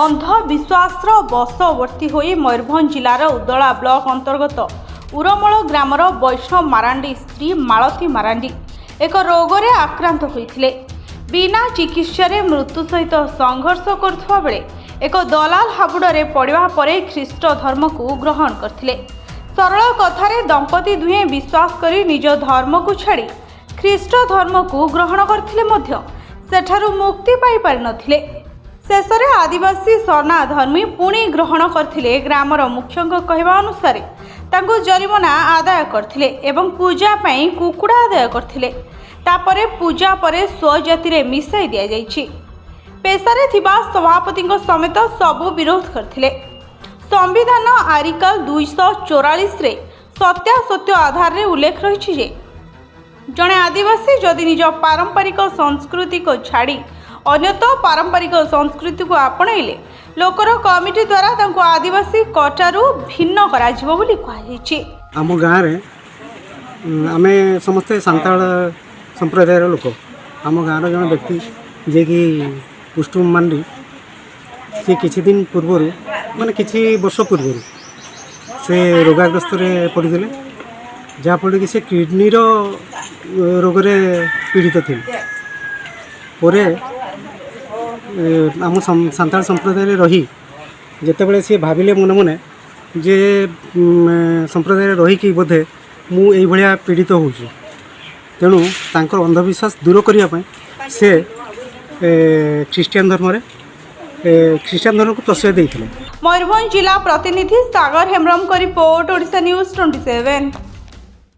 अंधविश्वास बशवर्ती होई मयूरभंज जिलार उदला ब्लॉक अंतर्गत उरमल ग्रामर वैष्णव मारांडी स्त्री मालती मारांडी एक रोगरे आक्रांत होइथिले। बिना चिकित्सा मृत्यु सहित संघर्ष करुवा बेले एक दलाल हाबुड़े पड़वा परे ख्रीष्ट धर्म को ग्रहण करथिले। सरल कथारे दंपति दुहे विश्वास करी निज धर्म को छाड़ी ख्रीष्ट धर्म को ग्रहण करथिले मध्य सेठारु मुक्ति पाई पारि नथिले। शेषरे आदिवासी सरना धर्मी पुणी ग्रहण करथिले। ग्रामर मुख्यଙ୍କ कहवा अनुसार तांको जरिमाना आदाय करथिले एवं पूजा पाई कुकुड़ा आदाय करथिले। तापरे पूजा परे स्वजाति रे मिसाई दिया जाइछि। पेशारे थिबा सभापतिଙ୍କ समेत सबु विरोध करथिले। संविधान आर्टिकल 244 रे सत्यासत्य आधार रे उल्लेख रहिछि जे जणे आदिवासी जदि निज पारंपरिक संस्कृति को छाड़ी अन्यत पारंपरिक संस्कृति को आपणाइले लोकर कमिटी द्वारा तांको आदिवासी कोटारू भिन्न कराजिबो बोली कहैछि। आम गाँव रे आमे समस्ते सांताल संप्रदायर लोक आम गाँव जन व्यक्ति जे कि पुष्टुम मांडी से किछि दिन पूर्व माने किछि वर्ष पूर्व से रोगाग्रस्त पड़ते जहाँफल कि से किडनी रोग पीड़ित थे। पर आम सांताल संप्रदाय रही जितेबाला सी भाविले मन मने जे संप्रदाय रहीकि बोधे मुझे भाया पीड़ित हो तेणु तांकर अंधविश्वास दूर करने से ख्रीष्टियान धर्म को प्रश्रय देते। मयूरभंज जिला प्रतिनिधि सागर हेम्ब्रम को रिपोर्ट ओडिशा न्यूज 27।